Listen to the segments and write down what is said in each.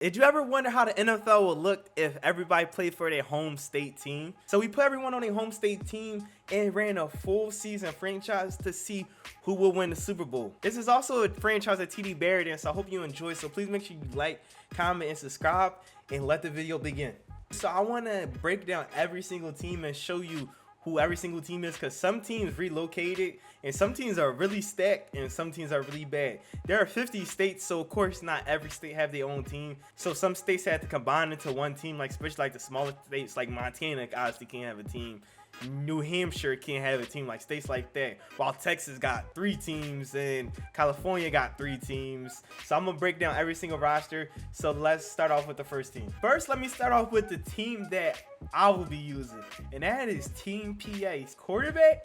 Did you ever wonder how the NFL would look if everybody played for their home state team? So we put everyone on their home state team and ran a full season franchise to see who will win the Super Bowl. This is also a franchise that TD Barrett in, so I hope you enjoy. So please make sure you like, comment, and subscribe, and let the video begin. So I want to break down every single team and show you who every single team is, because some teams relocated and some teams are really stacked and some teams are really bad. There are 50 states, so of course not every state have their own team. So some states had to combine into one team, like especially like the smaller states like Montana obviously can't have a team. New Hampshire can't have a team, like states like that, while Texas got 3 teams and California got 3 teams. So I'm gonna break down every single roster. So let's start off with the first team. First, let me start off with the team that I will be using, and that is Team PA's quarterback.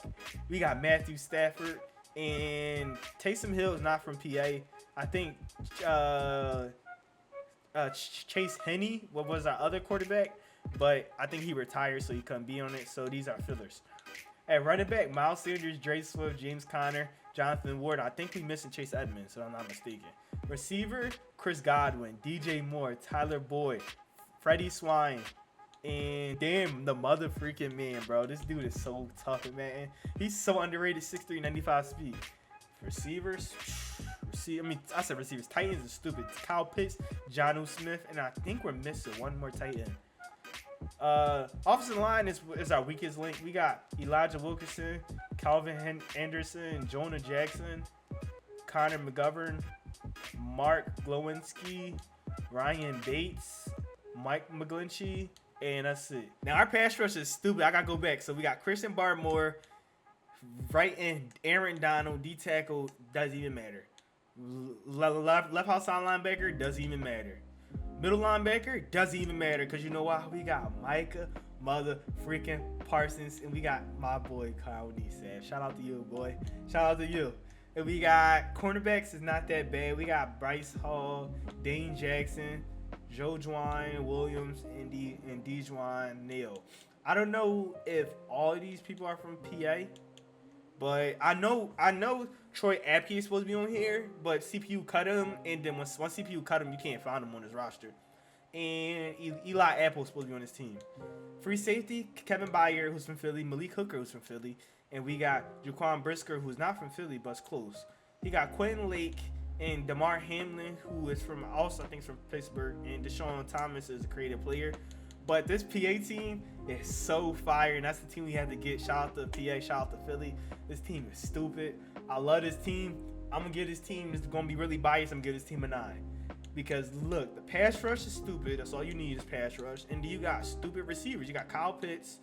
We got Matthew Stafford, and Taysom Hill is not from PA. I think Chase Henne, what was our other quarterback? But I think he retired, so he couldn't be on it. So these are fillers. At running back, Miles Sanders, Dre Swift, James Conner, Jonathan Ward. I think we missing Chase Edmonds, so I'm not mistaken. Receiver, Chris Godwin, DJ Moore, Tyler Boyd, Freddie Swine, and damn, the mother freaking man, bro. This dude is so tough, man. He's so underrated, 6'3", 95 speed. Receivers, I said receivers. Titans are stupid. Kyle Pitts, Jonnu Smith, and I think we're missing one more tight end. Offensive line is our weakest link. We got Elijah Wilkinson, Calvin Anderson, Jonah Jackson, Connor McGovern, Mark Glowinski, Ryan Bates, Mike McGlinchey, and that's it. Now our pass rush is stupid. I gotta go back. So we got Christian Barmore, right end Aaron Donald, D tackle, doesn't even matter. Left outside linebacker, doesn't even matter. Middle linebacker, doesn't even matter, because you know why? We got Micah mother freaking Parsons, and we got my boy Kyle Neesap. Shout out to you, boy. Shout out to you. And we got cornerbacks, is not that bad. We got Bryce Hall, Dane Jackson, Joe Juan Williams, and Dejuan Neal. I don't know if all of these people are from PA, but I know Troy Apke is supposed to be on here, but CPU cut him, and then once CPU cut him, you can't find him on his roster. And Eli Apple is supposed to be on his team. Free safety, Kevin Byard, who's from Philly, Malik Hooker, who's from Philly, and we got Jaquan Brisker, who's not from Philly, but it's close. He got Quentin Lake and DeMar Hamlin, who is from also, I think, from Pittsburgh, and Deshaun Thomas is a creative player. But this PA team is so fire, and that's the team we had to get. Shout out to PA, shout out to Philly. This team is stupid. I love this team. I'm going to give this team, this is going to be really biased, I'm going to give this team a 9. Because, look, the pass rush is stupid. That's all you need is pass rush. And then you got stupid receivers. You got Kyle Pitts,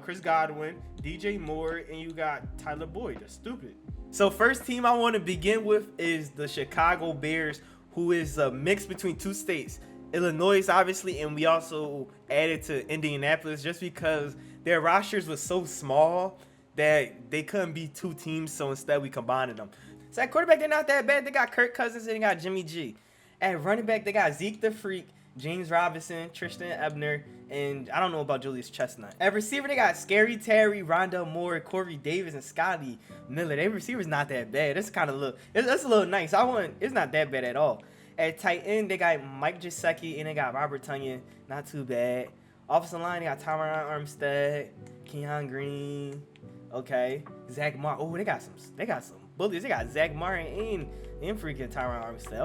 Chris Godwin, DJ Moore, and you got Tyler Boyd. That's stupid. So first team I want to begin with is the Chicago Bears, who is a mix between 2 states. Illinois, obviously, and we also added to Indianapolis just because their rosters was so small that they couldn't be 2 teams, so instead we combined them. So at quarterback, they're not that bad. They got Kirk Cousins and they got Jimmy G. At running back, they got Zeke the Freak, James Robinson, Tristan Ebner, and I don't know about Julius Chestnut. At receiver, they got Scary Terry, Rondell Moore, Corey Davis, and Scotty Miller. Their receiver's not that bad. It's kind of that's a little nice. It's not that bad at all. At tight end, they got Mike Gesicki and they got Robert Tonyan. Not too bad. Offensive line, they got Tyron Armstead, Keon Green. Okay, Zach Martin. Oh, they got some bullies. They got Zach Martin and freaking Tyron Armstead.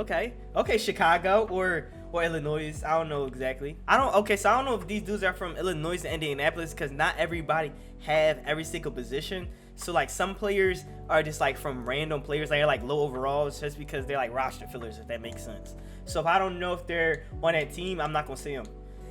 Okay, Chicago or Illinois. I don't know exactly. So I don't know if these dudes are from Illinois and Indianapolis, because not everybody have every single position. So like some players are just like from random players, they're like low overalls just because they're like roster fillers, if that makes sense. So if I don't know if they're on that team, I'm not gonna see them.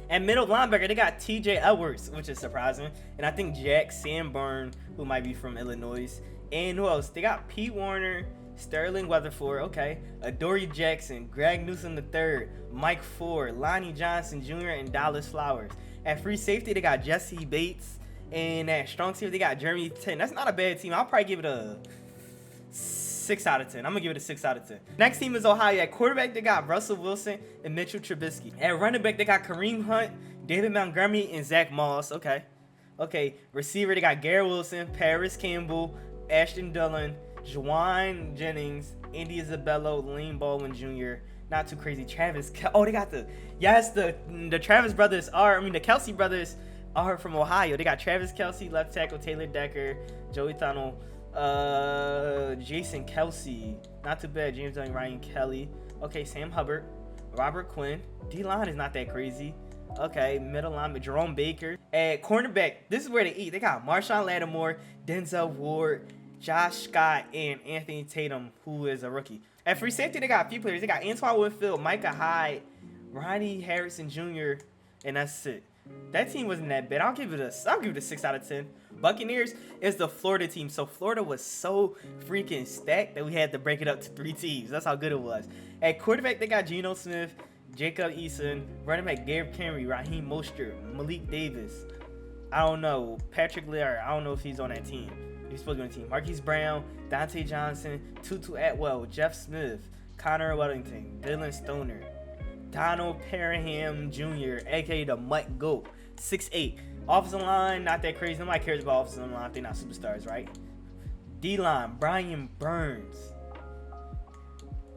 And middle linebacker, they got TJ Edwards, which is surprising, and I think Jack Sanborn, who might be from Illinois. And who else? They got Pete Warner, Sterling Weatherford, okay, Adoree Jackson, Greg Newsom III, Mike Ford, Lonnie Johnson Jr., and Dallas Flowers. At free safety, they got Jesse Bates. And at strong safety, they got Jeremy 10. That's not a bad team. I'll probably give it a 6 out of 10. I'm going to give it a 6 out of 10. Next team is Ohio. At quarterback, they got Russell Wilson and Mitchell Trubisky. At running back, they got Kareem Hunt, David Montgomery, and Zach Moss. Okay. Receiver, they got Garrett Wilson, Paris Campbell, Ashton Dillon, Juwan Jennings, Andy Isabello, Lane Baldwin Jr. not too crazy. Oh, they got the Travis brothers the Kelsey brothers are from Ohio. They got Travis Kelsey, left tackle, Taylor Decker, Joey Tunnell, Jason Kelsey, not too bad. James Young, Ryan Kelly. Okay, Sam Hubbard, Robert Quinn. D-line is not that crazy. Okay, middle lineman, Jerome Baker. At cornerback, this is where they eat. They got Marshawn Lattimore, Denzel Ward, Josh Scott, and Anthony Tatum, who is a rookie. At free safety, they got a few players. They got Antoine Winfield, Micah Hyde, Ronnie Harrison Jr., and that's it. That team wasn't that bad. I'll give it a 6 out of 10. Buccaneers is the Florida team. So Florida was so freaking stacked that we had to break it up to 3 teams. That's how good it was. At quarterback, they got Geno Smith, Jacob Eason, running back Garrett Henry, Raheem Mostert, Malik Davis. I don't know. Patrick Lear, I don't know if he's on that team. He's supposed to be on the team. Marquise Brown, Dante Johnson, Tutu Atwell, Jeff Smith, Connor Wellington, Dylan Stoner, Donald Parham Jr., a.k.a. the Mutt Goat, 6'8". Offensive line, not that crazy. Nobody cares about offensive line if they're not superstars, right? D-line, Brian Burns.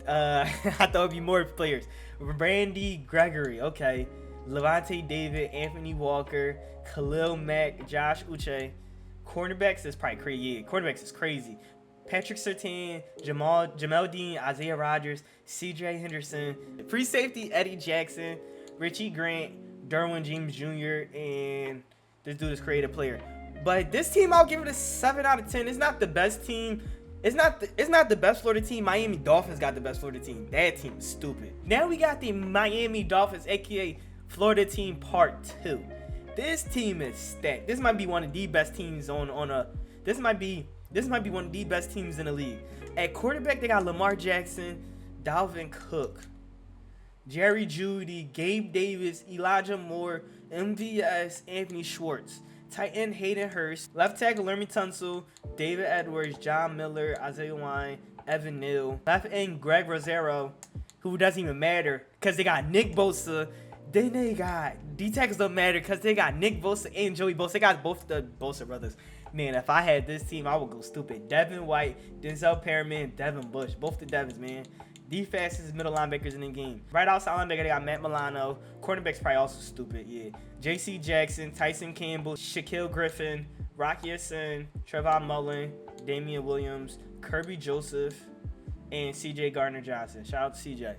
I thought it would be more players. Randy Gregory, okay. Levante David, Anthony Walker, Khalil Mack, Josh Uche. Cornerbacks is probably crazy. Yeah, cornerbacks is crazy. Patrick Surtain, Jamel Dean, Isaiah Rodgers, C.J. Henderson. Free safety, Eddie Jackson, Richie Grant, Derwin James Jr., and this dude is creative player. But this team, I'll give it a 7 out of 10. It's not the best team. It's not the best Florida team. Miami Dolphins got the best Florida team. That team is stupid. Now we got the Miami Dolphins, aka Florida team part 2. This team is stacked. This might be one of the best teams This might be one of the best teams in the league. At quarterback, they got Lamar Jackson, Dalvin Cook, Jerry Jeudy, Gabe Davis, Elijah Moore, MVS, Anthony Schwartz. Tight end, Hayden Hurst. Left tackle, Lermy Tunsil, David Edwards, John Miller, Isaiah Wine, Evan Neal. Left end, Greg Rosero, who doesn't even matter because they got Nick Bosa. Then they got D-tackles don't matter because they got Nick Bosa and Joey Bosa. They got both the Bosa brothers. Man, if I had this team, I would go stupid. Devin White, Denzel Perriman, Devin Bush. Both the Devins, man. The fastest middle linebackers in the game. Right outside linebacker, they got Matt Milano. Cornerback's probably also stupid, yeah. J.C. Jackson, Tyson Campbell, Shaquille Griffin, Rocky Hassan, Trevon Mullen, Damian Williams, Kirby Joseph, and C.J. Gardner-Johnson. Shout out to C.J.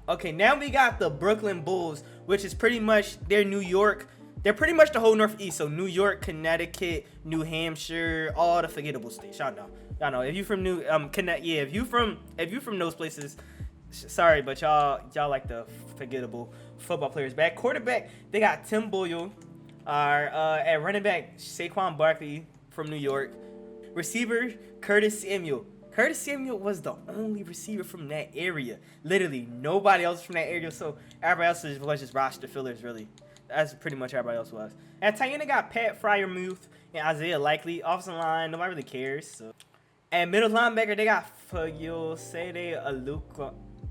Okay, now we got the Brooklyn Bulls, which is pretty much their New York. They're pretty much the whole Northeast. So New York, Connecticut, New Hampshire, all the forgettable states. Y'all know. If you from if you from those places, sorry, but y'all like the forgettable football players. Back quarterback, they got Tim Boyle. At running back, Saquon Barkley from New York. Receiver, Curtis Samuel. Curtis Samuel was the only receiver from that area. Literally, nobody else from that area. So everybody else was just roster fillers, really. That's pretty much everybody else was. At tight end, they got Pat Fryermuth and Isaiah Likely. Offensive line, nobody really cares. So. At middle linebacker, they got Fayosede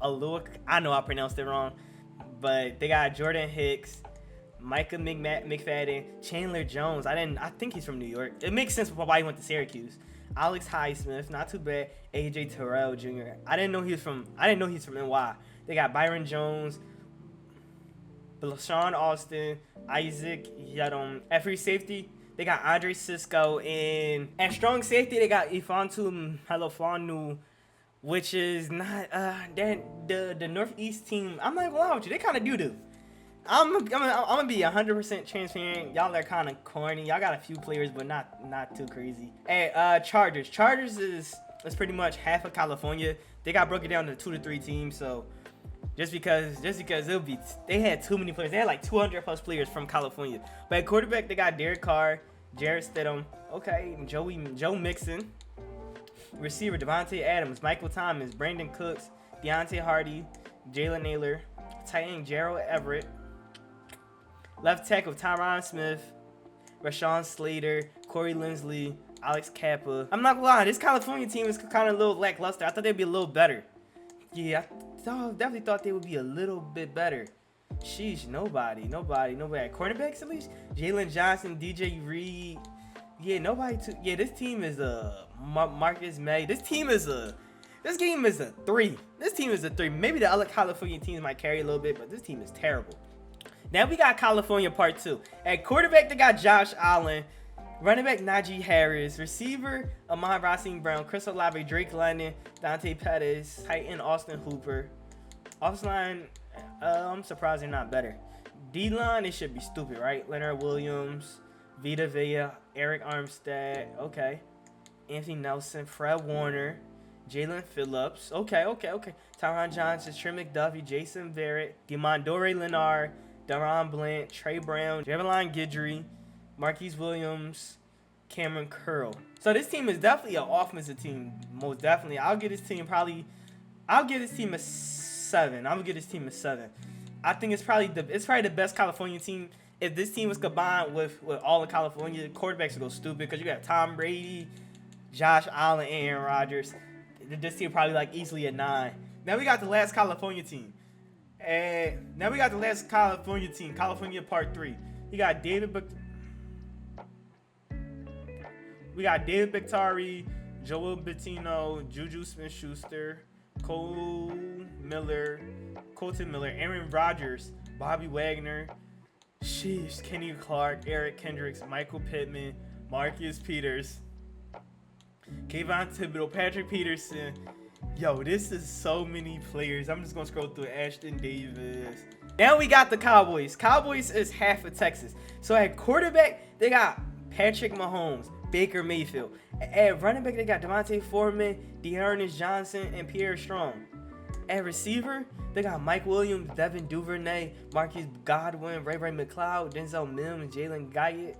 Aluk. I know I pronounced it wrong. But they got Jordan Hicks, Micah McFadden, Chandler Jones. I think he's from New York. It makes sense why he went to Syracuse. Alex Highsmith, not too bad. AJ Terrell Jr. I didn't know he's from NY. They got Byron Jones, Sean Austin, Isaac Yadom. At free safety, they got Andre Sisco. And at strong safety, they got Ifantu Halofanu, which is not the Northeast team. I'm not gonna lie with you, they kind of do. I'm gonna be 100% transparent. Y'all are kind of corny. Y'all got a few players, but not too crazy. Hey, Chargers. Chargers is pretty much half of California. They got broken down to 2 to 3 teams. So just because they had too many players. They had like 200 plus players from California. But at quarterback, they got Derek Carr, Jarrett Stidham, okay, Joe Mixon. Receiver, Devontae Adams, Michael Thomas, Brandon Cooks, Deontay Hardy, Jalen Naylor. Tight end, Gerald Everett. Left tackle, Tyron Smith, Rashawn Slater, Corey Lindsley, Alex Kappa. I'm not gonna lie, this California team is kind of a little lackluster. I thought they'd be a little better. Yeah, I definitely thought they would be a little bit better. Sheesh, nobody. Cornerbacks at least? Jalen Johnson, DJ Reed. Yeah, nobody. Yeah, this team is Marcus May. This team is This game is a 3. This team is a 3. Maybe the other California teams might carry a little bit, but this team is terrible. Now we got California part 2. At quarterback, they got Josh Allen. Running back, Najee Harris. Receiver, Amon-Ra St. Brown. Chris Olave, Drake London, Dante Pettis. Tight end, Austin Hooper. Offensive line, I'm surprised they're not better. D-line, it should be stupid, right? Leonard Williams, Vita Vea, Eric Armstead. Okay. Anthony Nelson, Fred Warner, Jalen Phillips. Okay. Tyron Johnson, Trey McDuffie, Jason Verrett, Demondore Leonard, Daron Blant, Trey Brown, Javelin Guidry, Marquise Williams, Cameron Curl. So this team is definitely an offensive team, most definitely. I'll give this team a 7. I'm gonna give this team a 7. I think it's probably the best California team. If this team was combined with all of California, the quarterbacks would go stupid because you got Tom Brady, Josh Allen, and Aaron Rodgers. This team probably like easily a 9. Now we got the last California team. California Part 3. We got David Bictari, Joel Bettino, Juju Smith-Schuster, Colton Miller, Aaron Rodgers, Bobby Wagner, Kenny Clark, Eric Kendricks, Michael Pittman, Marcus Peters, Kayvon Thibodeau, Patrick Peterson. Yo, this is so many players. I'm just going to scroll through Ashton Davis. Now we got the Cowboys. Cowboys is half of Texas. So at quarterback, they got Patrick Mahomes, Baker Mayfield. At running back, they got Devontae Foreman, Dearness Johnson, and Pierre Strong. At receiver, they got Mike Williams, Devin Duvernay, Marcus Godwin, Ray McLeod, Denzel Mims, Jalen Guyett,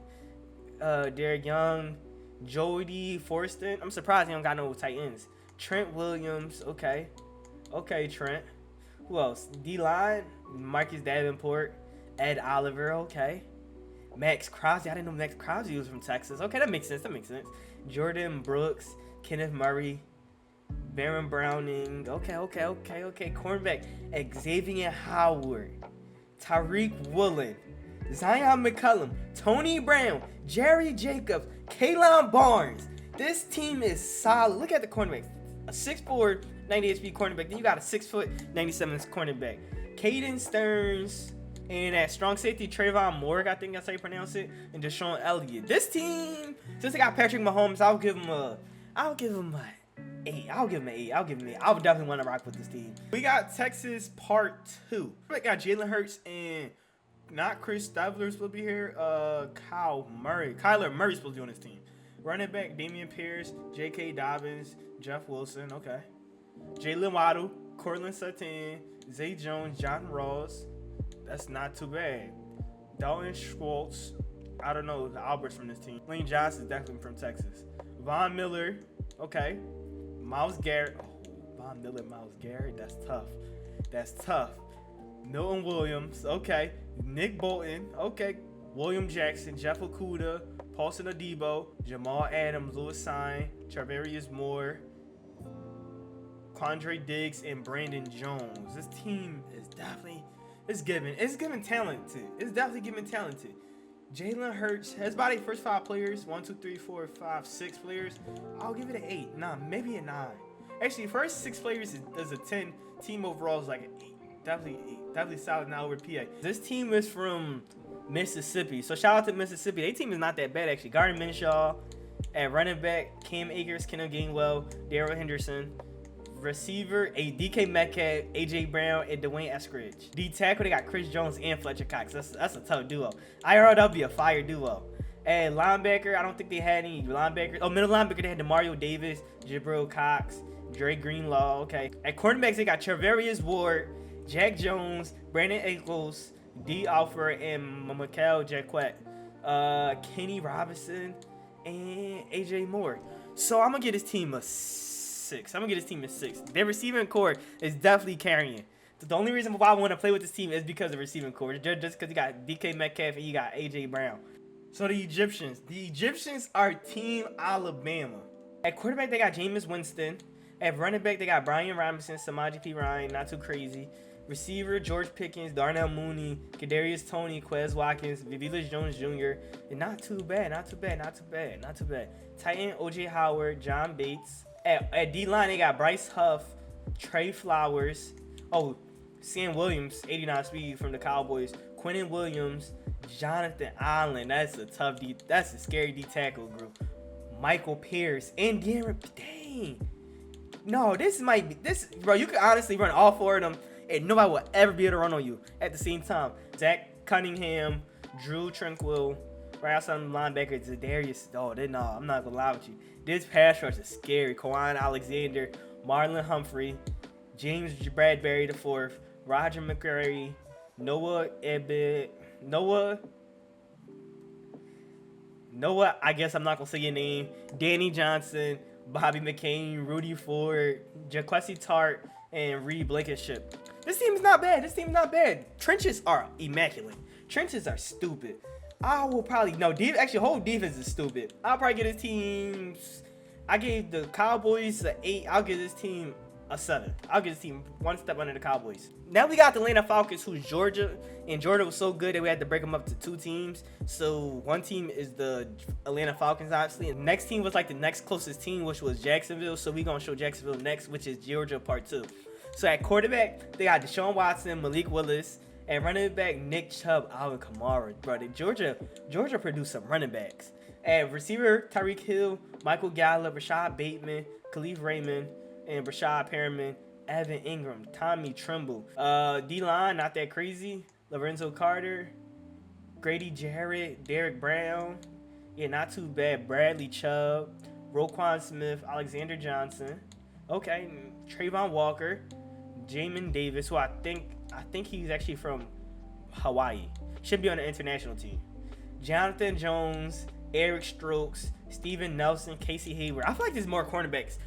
Derek Young, Jody Forston. I'm surprised he don't got no tight ends. Trent Williams, okay, Trent. Who else? D-line, Marcus Davenport, Ed Oliver, okay. Max Crosby, I didn't know Max Crosby was from Texas. Okay, that makes sense. Jordan Brooks, Kenneth Murray, Baron Browning, okay. Cornerback, Xavier Howard, Tariq Woolen, Zion McCullum, Tony Brown, Jerry Jacobs, Kaylon Barnes. This team is solid. Look at the cornerbacks. A 6'4", 90 HP cornerback. Then you got a 6', 97 cornerback. Caden Stearns. And at strong safety, Trayvon Morgan, I think that's how you pronounce it. And Deshaun Elliott. This team, since they got Patrick Mahomes, I'll give him an 8. I would definitely want to rock with this team. We got Texas Part 2. We got Jalen Hurts and not Chris Stavler supposed to be here. Kyler Murray supposed to be on this team. Running back, Damian Pierce, J.K. Dobbins, Jeff Wilson, okay. Jalen Waddle, Cortland Sutton, Zay Jones, John Ross. That's not too bad. Dalton Schwartz. I don't know the Alberts from this team. Lane Johnson is definitely from Texas. Von Miller. Okay. Myles Garrett. Oh, Von Miller, Myles Garrett. That's tough. Milton Williams. Okay. Nick Bolton. Okay. William Jackson. Jeff Okuda. Paulson Adebo. Jamal Adams. Louis Sine. Travarius Moore. Quandre Diggs and Brandon Jones. This team is definitely... It's definitely giving talented. Jalen Hurts has about 8 first 5 players. 1, 2, 3, 4, 5, 6 players. I'll give it an 8. Nah, maybe a 9. Actually, first 6 players is a 10. Team overall is like an 8. Definitely solid now over PA. This team is from Mississippi. So shout out to Mississippi. Their team is not that bad actually. Gardner Minshew at running back, Cam Akers, Kenneth Gainwell, Darrell Henderson. Receiver, DK Metcalf, AJ Brown, and Dwayne Eskridge. D tackle, they got Chris Jones and Fletcher Cox. That's a tough duo. I heard that'll be a fire duo. And linebacker, I don't think they had any linebackers. Oh, middle linebacker, they had Demario Davis, Jabril Cox, Dre Greenlaw. Okay. At cornerbacks, they got Travarius Ward, Jack Jones, Brandon Ankles, D. Alford, and Michael Jacquet, Kenny Robinson, and AJ Moore. So I'm gonna give this team a 6. Their receiving core is definitely carrying. The only reason why I want to play with this team is because of the receiving core. Just because you got DK Metcalf and you got AJ Brown. So the Egyptians are Team Alabama. At quarterback, they got Jameis Winston. At running back, they got Brian Robinson, Samaje P. Ryan, not too crazy. Receiver, George Pickens, Darnell Mooney, Kadarius Toney, Quez Watkins, Vivilas Jones Jr. And not too bad. Tight end, O.J. Howard, John Bates. At D-line, they got Bryce Huff, Trey Flowers. Oh, Sam Williams, 89 speed from the Cowboys. Quentin Williams, Jonathan Allen. That's a scary D tackle group. Michael Pierce and Darren. Dang. No, bro. You could honestly run all 4 of them, and nobody will ever be able to run on you at the same time. Zach Cunningham, Drew Tranquil, right outside the linebacker, Zadarius. Oh, no, I'm not gonna lie with you. This pass rush is scary. Kawhi Alexander, Marlon Humphrey, James Bradbury IV, Roger McCreary, Noah, I guess I'm not going to say your name, Danny Johnson, Bobby McCain, Rudy Ford, Jaquessi Tart, and Reed Blankenship. This team is not bad. Trenches are immaculate. Trenches are stupid. I will probably, actually, whole defense is stupid. I'll probably get his teams, I gave the Cowboys an 8. I'll give this team a 7. I'll give this team one step under the Cowboys. Now we got the Atlanta Falcons, who's Georgia, and Georgia was so good that we had to break them up to 2 teams. So one team is the Atlanta Falcons, obviously, and the next team was like the next closest team, which was Jacksonville. So we're gonna show Jacksonville next, which is Georgia Part 2. So at quarterback, they got Deshaun Watson, Malik Willis. At running back, Nick Chubb, Alvin Kamara. Brother, Georgia produced some running backs. At receiver, Tyreek Hill, Michael Gallup, Rashad Bateman, Khalif Raymond, and Brashad Perriman, Evan Ingram, Tommy Tremble. D-line, not that crazy. Lorenzo Carter, Grady Jarrett, Derek Brown. Yeah, not too bad. Bradley Chubb, Roquan Smith, Alexander Johnson. Okay, Trayvon Walker, Jamin Davis, who I think he's actually from Hawaii. Should be on the international team. Jonathan Jones, Eric Stokes, Steven Nelson, Casey Hayward. I feel like there's more cornerbacks.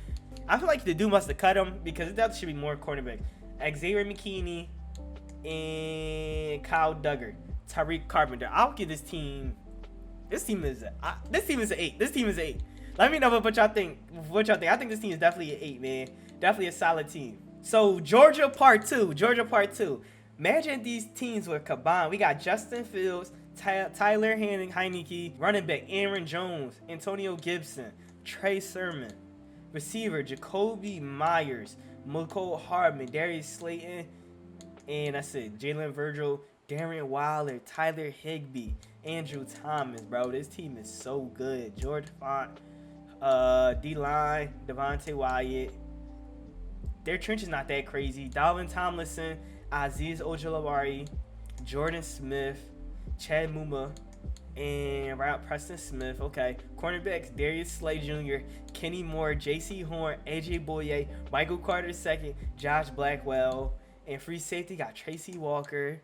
I feel like the dude must have cut him because there should be more cornerbacks. Xavier McKinney and Kyle Duggar, Tariq Carpenter. I'll give this team. This team is an 8. This team is an 8. Let me know what y'all think. I think this team is definitely an 8, man. Definitely a solid team. So Georgia Part 2. Imagine these teams were combined. We got Justin Fields, Tyler Heineke, running back Aaron Jones, Antonio Gibson, Trey Sermon, receiver Jacoby Myers, McCole Hardman, Darius Slayton, and that's it. Jalen Virgil, Darren Waller, Tyler Higbee, Andrew Thomas. Bro, this team is so good. George Font, D-line, Devontae Wyatt. Their trench is not that crazy. Dalvin Tomlinson, Aziz Ojolabari, Jordan Smith, Chad Muma, and Preston Smith. Okay. Cornerbacks, Darius Slay Jr., Kenny Moore, J.C. Horn, A.J. Boye, Michael Carter II, Josh Blackwell. And free safety got Tracy Walker,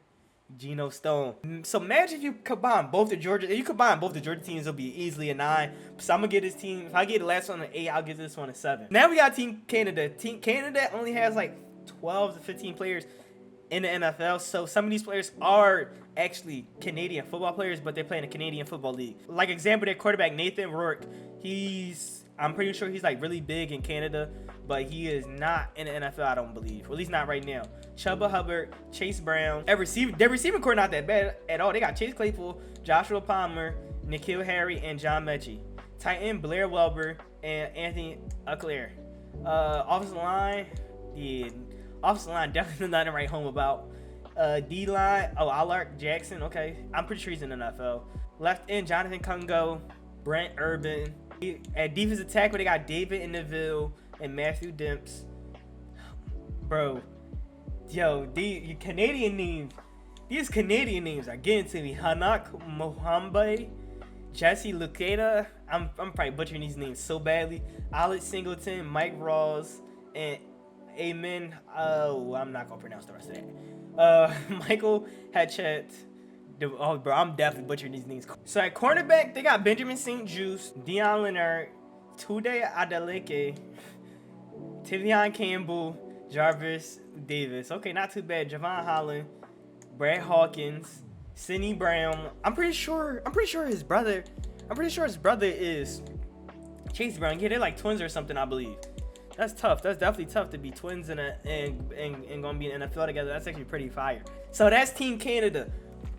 Geno Stone. So imagine if you combine both the Georgia teams, it'll be easily a 9. So I'm gonna give this team, if I get the last one an 8, I'll give this one a 7. Now we got Team Canada. Team Canada only has like 12 to 15 players in the NFL. So some of these players are actually Canadian football players, but they play in the Canadian Football League. Like example, their quarterback Nathan Rourke. I'm pretty sure he's like really big in Canada, but he is not in the NFL, I don't believe. Or at least not right now. Chuba Hubbard, Chase Brown. Their receiving core not that bad at all. They got Chase Claypool, Joshua Palmer, N'Keal Harry, and John Mechie. Tight end Blair Welber and Anthony Leclerc. Offensive line, definitely nothing to write home about. D-line, Alark Jackson, okay. I'm pretty sure he's in the NFL. Left end, Jonathan Kungo, Brent Urban. At defensive tackle, they got David Inneville and Matthew Demps. Bro, these Canadian names are getting to me. Hanak Mohambe, Jesse Luketa. I'm probably butchering these names so badly. Alex Singleton, Mike Rawls, and Amen. Oh, I'm not gonna pronounce the rest of that. Michael Hatchett. Oh, bro, I'm definitely butchering these names. So at cornerback, they got Benjamin St. Juste, Deion Leonard, Tude Adeleke, Tivion Campbell, Jarvis Davis. Okay, not too bad. Javon Holland, Brad Hawkins, Sidney Brown. I'm pretty sure his brother is Chase Brown. Yeah, they're like twins or something, I believe. That's tough. That's definitely tough to be twins and gonna be in the NFL together. That's actually pretty fire. So that's Team Canada.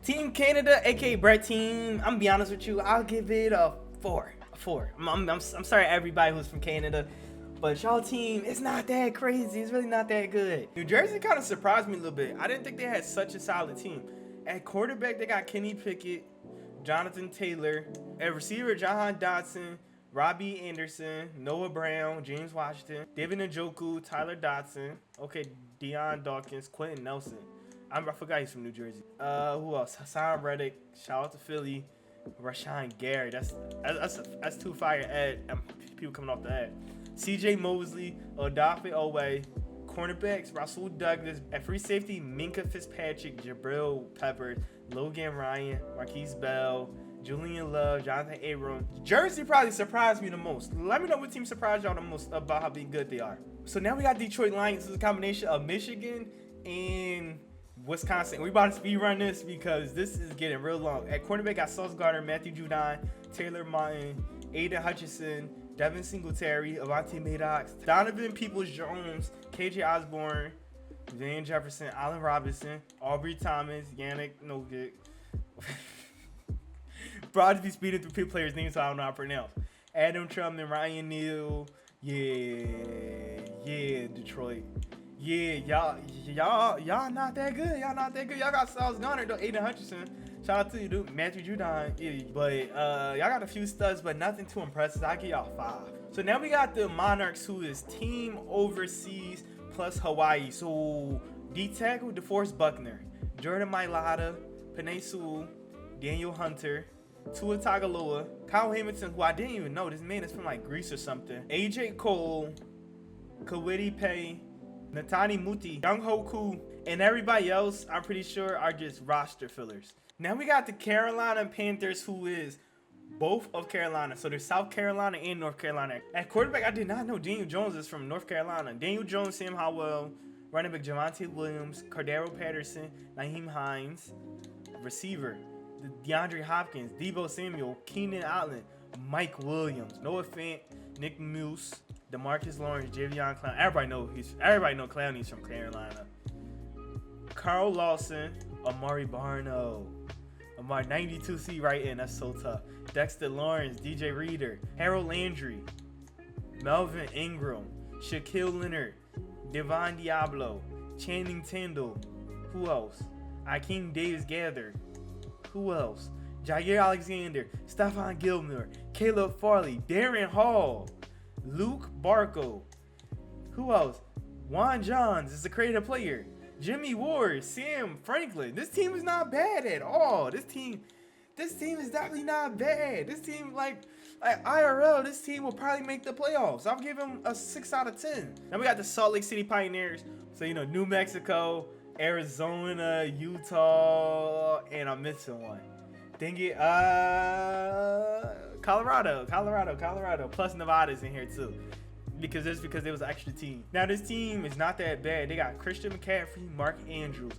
Team Canada, aka Brett team. I'm gonna be honest with you. I'll give it a 4. I'm sorry, everybody who's from Canada. But y'all team, it's not that crazy. It's really not that good. New Jersey kind of surprised me a little bit. I didn't think they had such a solid team. At quarterback, they got Kenny Pickett, Jonathan Taylor. At receiver, Jahan Dotson, Robbie Anderson, Noah Brown, James Washington, David Njoku, Tyler Dotson. Okay, Deion Dawkins, Quentin Nelson. I forgot he's from New Jersey. Who else? Hassan Reddick. Shout out to Philly. Rashawn Gary. That's too fire ad. People coming off the ad. C.J. Mosley, Odafe Owe. Cornerbacks, Rasul Douglas. At free safety, Minka Fitzpatrick, Jabril Peppers, Logan Ryan, Marquise Bell, Julian Love, Jonathan Abram. Jersey probably surprised me the most. Let me know what team surprised y'all the most about how big good they are. So now we got Detroit Lions. This is a combination of Michigan and Wisconsin. We about to speed run this because this is getting real long. At cornerback, got Sauce Gardner, Matthew Judon, Taylor Martin, Aiden Hutchinson, Devin Singletary, Avante Maddox, Donovan Peoples-Jones, KJ Osborne, Van Jefferson, Allen Robinson, Aubrey Thomas, Yannick Nogic. Bro, I just be speeding through people players' names so I don't know how to pronounce. Adam Truman, Ryan Neal. Yeah, Detroit. Yeah, y'all not that good. Y'all not that good. Y'all got Sauce Gardner, though. Aiden Hutchinson. Shout out to you, dude. Matthew Judon. Yeah, but y'all got a few studs, but nothing too impressive. I give y'all 5. So now we got the Monarchs, who is team overseas plus Hawaii. So D tackle, DeForest Buckner, Jordan Mailata, Penei Sewell, Daniel Hunter, Tua Tagovailoa, Kyle Hamilton, who I didn't even know. This man is from like Greece or something. AJ Cole, Kawiti Pay, Natani Muti, Young Hoku, and everybody else, I'm pretty sure, are just roster fillers. Now we got the Carolina Panthers, who is both of Carolina. So they're South Carolina and North Carolina. At quarterback, I did not know Daniel Jones is from North Carolina. Daniel Jones, Sam Howell, running back Javonte Williams, Cordero Patterson, Naheem Hines. Receiver, DeAndre Hopkins, Deebo Samuel, Keenan Allen, Mike Williams, Noah Fant, Nick Muse, DeMarcus Lawrence, Javion Clown. Everybody know Clowney's from Carolina. Carl Lawson, Amari Barno. Amari 92C right in. That's so tough. Dexter Lawrence, DJ Reader, Harold Landry, Melvin Ingram, Shaquille Leonard, Devon Diablo, Channing Tindall. Who else? Akeem Davis Gather. Who else? Jair Alexander, Stephon Gilmore, Caleb Farley, Darren Hall, Luke Barco. Who else? Juan Johns is a creative player. Jimmy Ward, Sam Franklin. This team is not bad at all. This team is definitely not bad. This team, like IRL, this team will probably make the playoffs. I'll give them a 6 out of 10. Now we got the Salt Lake City Pioneers. So, New Mexico, Arizona, Utah, and I'm missing one. Dang it. Colorado. Plus Nevada's in here too. Because they was an extra team. Now this team is not that bad. They got Christian McCaffrey, Mark Andrews,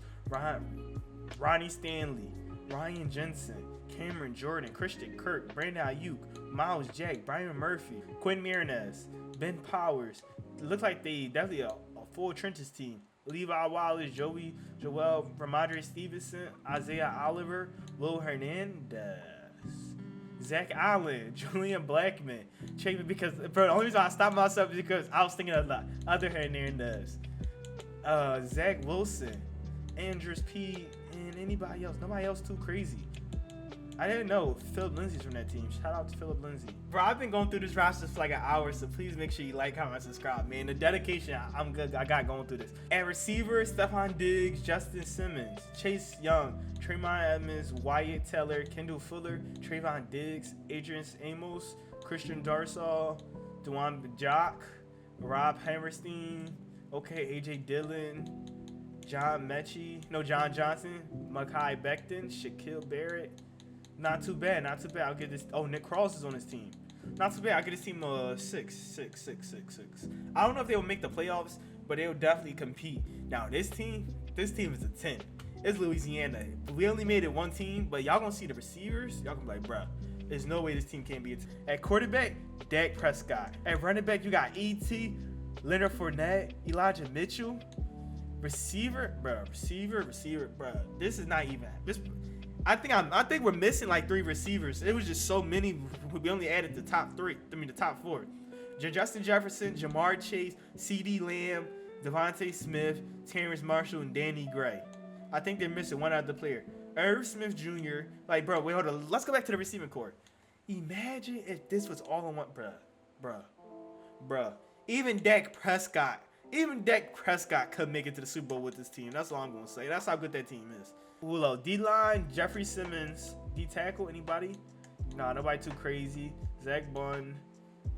Ronnie Stanley, Ryan Jensen, Cameron Jordan, Christian Kirk, Brandon Ayuk, Miles Jack, Brian Murphy, Quinn Marinez, Ben Powers. It looks like they definitely a full trenches team. Levi Wallace, Joel, Ramondre Stevenson, Isaiah Oliver, Will Hernandez, Zach Allen, Julian Blackman, because bro, the only reason I stopped myself is because I was thinking of the other Hernandez, Zach Wilson, Andrews P, and anybody else. Nobody else too crazy. I didn't know Philip Lindsay's from that team. Shout out to Philip Lindsay. Bro, I've been going through this roster for like an hour, so please make sure you like, comment, subscribe, man. The dedication, I'm good. I got going through this. At receiver, Stephon Diggs, Justin Simmons, Chase Young, Tremont Edmonds, Wyatt Teller, Kendall Fuller, Trayvon Diggs, Adrian Amos, Christian Darsall, Dewan Bajak, Rob Hammerstein, AJ Dillon, John Johnson, Mekhi Becton, Shaquille Barrett. Not too bad. I'll give this. Oh, Nick Cross is on his team. Not too bad. I'll give this team a 6. I don't know if they will make the playoffs, but they'll definitely compete. Now, this team is a 10. It's Louisiana. We only made it one team, but y'all gonna see the receivers. Y'all gonna be like, bruh, there's no way this team can't be a 10. At quarterback, Dak Prescott. At running back, you got E.T., Leonard Fournette, Elijah Mitchell. Receiver, bruh. This is not even. I think we're missing like 3 receivers. It was just so many. We only added the top 4. Justin Jefferson, Jamar Chase, CeeDee Lamb, Devontae Smith, Terrence Marshall, and Danny Gray. I think they're missing one other player. Irv Smith Jr. Like, bro, wait, hold on. Let's go back to the receiving core. Imagine if this was all in one, bruh. Even Dak Prescott could make it to the Super Bowl with this team. That's all I'm gonna say. That's how good that team is. Hello, D-line, Jeffrey Simmons. D-tackle, anybody? Nah, nobody too crazy. Zach Bunn,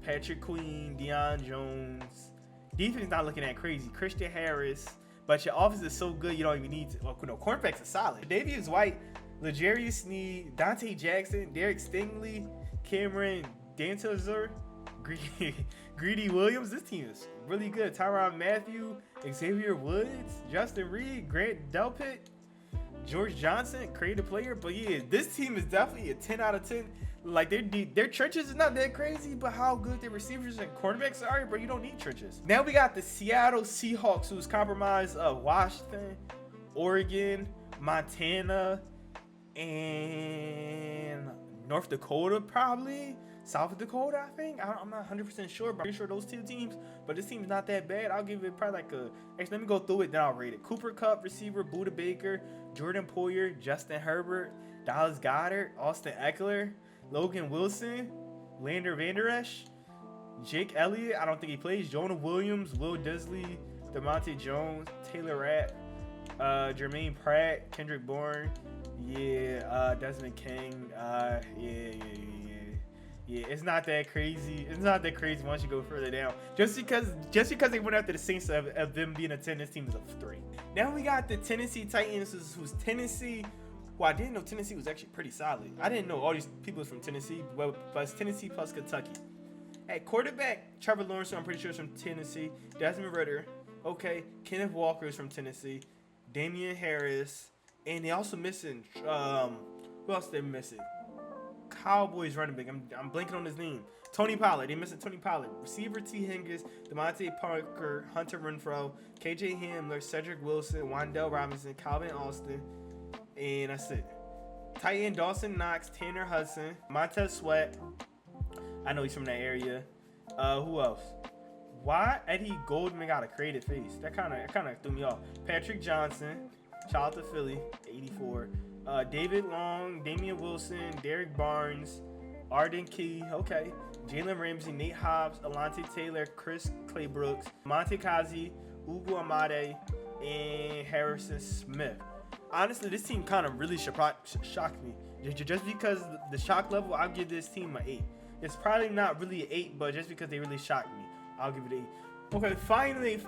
Patrick Queen, Deion Jones. Defense not looking that crazy. Christian Harris. But your offense is so good, you don't even need to. Oh, no, cornerbacks are solid. Davius White, L'Jarius Sneed, Dante Jackson, Derek Stingley, Cameron Dantzler, Greedy Williams. This team is really good. Tyrann Mathieu, Xavier Woods, Justin Reed, Grant Delpit, George Johnson, creative player. But yeah, this team is definitely a 10 out of 10. Like, their trenches is not that crazy, but how good their receivers and quarterbacks are, bro, you don't need trenches. Now we got the Seattle Seahawks, who's compromised Washington, Oregon, Montana, and North Dakota, probably. South Dakota, I think. I'm not 100% sure, but I'm pretty sure those two teams. But this team's not that bad. I'll give it probably like a... Actually, let me go through it, then I'll rate it. Cooper Kupp, receiver, Buda Baker, Jordan Poyer, Justin Herbert, Dallas Goedert, Austin Eckler, Logan Wilson, Lander Vander Esch, Jake Elliott, I don't think he plays, Jonah Williams, Will Disley, DeMonte Jones, Taylor Rapp, Jermaine Pratt, Kendrick Bourne, Desmond King, yeah, it's not that crazy. It's not that crazy once you go further down. Just because they went after the Saints of them being a 10, this team is a 3. Now we got the Tennessee Titans, who's Tennessee. Well, I didn't know Tennessee was actually pretty solid. I didn't know all these people from Tennessee, but it's Tennessee plus Kentucky. At quarterback, Trevor Lawrence, I'm pretty sure is from Tennessee. Desmond Ridder, okay. Kenneth Walker is from Tennessee. Damian Harris, and they also missing. Who else they missing? Cowboys running back. I'm blanking on his name. Tony Pollard. They missing Tony Pollard. Receiver T. Higgins, DeMonte Parker, Hunter Renfrow, KJ Hamler, Cedric Wilson, Wan'Dale Robinson, Calvin Austin. And that's it. Tight end Dawson Knox, Tanner Hudson, Montez Sweat. I know he's from that area. Who else? Why Eddie Goldman got a creative face? That kind of threw me off. Patrick Johnson, child to Philly, 84. David Long, Damian Wilson, Derek Barnes, Arden Key, okay. Jalen Ramsey, Nate Hobbs, Alontae Taylor, Chris Claybrooks, Monte Kazi, Ugo Amade, and Harrison Smith. Honestly, this team kind of really shocked me. Just because the shock level, I'll give this team an 8. It's probably not really an 8, but just because they really shocked me, I'll give it an 8. Okay, finally,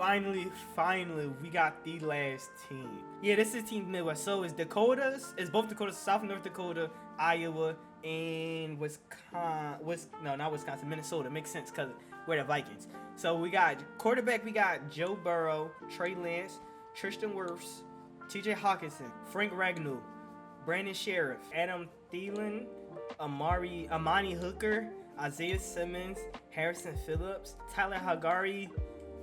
we got the last team. Yeah, this is Team Midwest. So it's Dakotas. It's both Dakotas, South and North Dakota, Iowa, and Minnesota. Makes sense because we're the Vikings. So we got quarterback. We got Joe Burrow, Trey Lance, Tristan Wirfs, TJ Hawkinson, Frank Ragnow, Brandon Sheriff, Adam Thielen, Amani Hooker, Isaiah Simmons, Harrison Phillips, Tyler Hagari,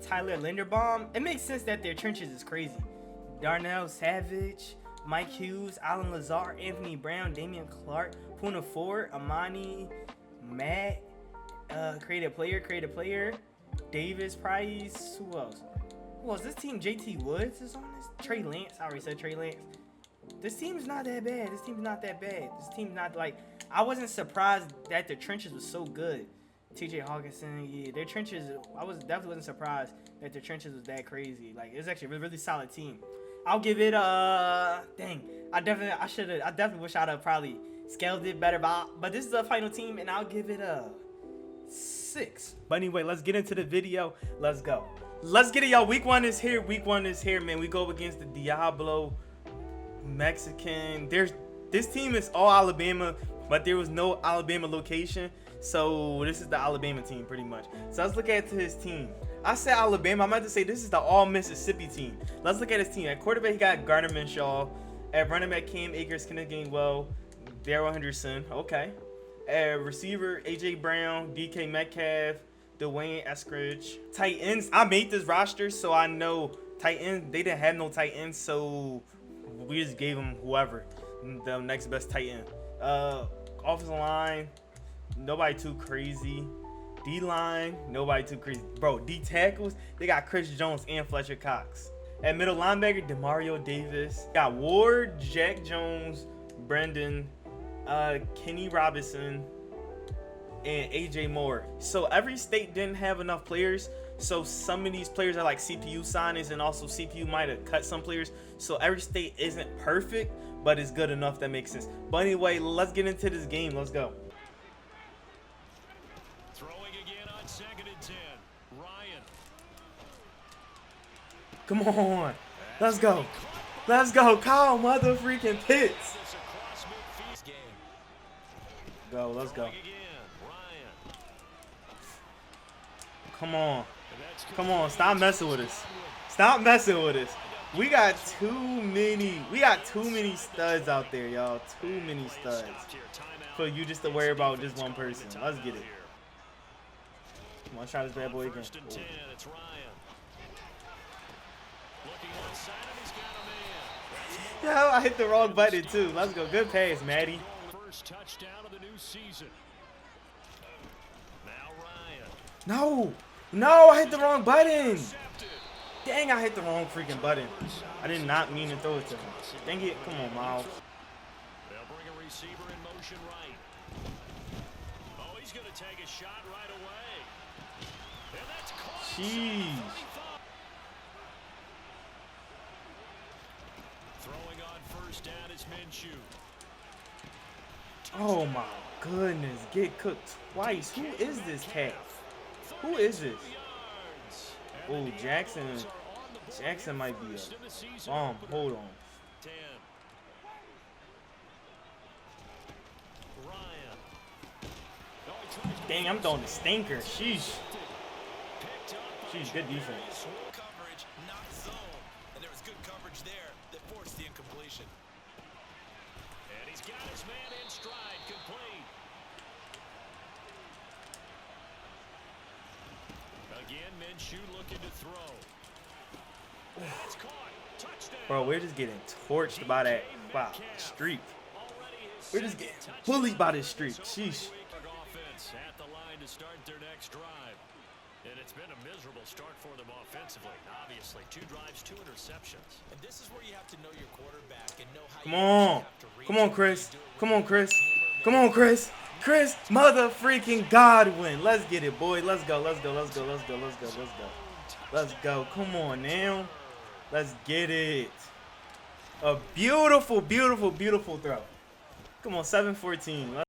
Tyler Linderbaum. It makes sense that their trenches is crazy. Darnell Savage, Mike Hughes, Alan Lazar, Anthony Brown, Damian Clark, Puna Ford, Amani, Matt, creative player, Davis Price. Who else? This team? JT Woods is on this. Trey Lance. I already said Trey Lance. This team's not that bad. This team's not like. I wasn't surprised that the trenches was so good. TJ Hawkinson, yeah, their trenches. I definitely wasn't surprised that their trenches was that crazy. Like, it's actually a really solid team. I'll give it dang. I definitely wish I'd have probably scaled it better, but this is the final team, and I'll give it a 6. But anyway, let's get into the video. Let's go. Let's get it, y'all. Week 1 is here. Man. We go against the Diablo Mexican. This team is all Alabama, but there was no Alabama location. So this is the Alabama team pretty much. So let's look at his team. I said Alabama. I meant to say this is the all Mississippi team. Let's look at his team. At quarterback, he got Gardner Minshew. At running back, Cam Akers, Kenneth Gainwell, Darrell Henderson. Okay. At receiver, AJ Brown, DK Metcalf, Dwayne Eskridge. Tight ends, I made this roster, so I know tight ends. They didn't have no tight ends, so we just gave them whoever, the next best tight end. Offensive line, nobody too crazy. D-line, nobody too crazy. Bro, D-tackles, they got Chris Jones and Fletcher Cox. At middle linebacker, Demario Davis. Got Ward, Jack Jones, Brendan, Kenny Robinson, and AJ Moore. So every state didn't have enough players. So some of these players are like CPU signings, and also CPU might have cut some players. So every state isn't perfect, but it's good enough. That makes sense. But anyway, let's get into this game. Let's go. Throwing again on 2nd and 10. Ryan. Come on. Let's go. Let's go. Kyle mother freaking Pitts. Go. Let's go. Come on. Come on. Stop messing with us. Stop messing with us. We got too many studs out there, y'all. Too many studs for you just to worry about just one person. Let's get it. Come on, try this bad boy again. Yo, I hit the wrong button too. Let's go. Good pass, Maddie. First touchdown of the new season. Now Ryan. No. No, I hit the wrong button. Dang, I hit the wrong freaking button. I did not mean to throw it to him. Dang it. Come on, Miles. They'll bring a receiver in motion right. Oh, he's going to take a shot right away. And that's caught. Jeez. Throwing on first down is Minshew. Oh my goodness. Get cooked twice. Who is this cat? Who is this? Oh, Jackson. Jackson might be a bomb. Hold on. Dang, I'm throwing the stinker. Sheesh. Sheesh, good defense. Coverage, not zone. And there was good coverage there that forced the incompletion. And he's got his man in stride, complete. Again, Minshew looking to throw. That's caught. Touchdown. Bro, we're just getting torched by that streak. We're just getting bullied by this streak. Sheesh. Offense at the line to start their next drive. And it's been a miserable start for them offensively. Obviously, 2 drives, 2 interceptions. And this is where you have to know your quarterback and know how Come on. have to reach. Come on, Chris. Come on, Chris. Come on, Chris. Chris, mother freaking Godwin. Let's get it, boy. Let's go. Let's go. Let's go. Let's go. Let's go. Let's go. Let's go. Come on now. Let's get it. A beautiful, beautiful, beautiful throw. Come on, 7-14.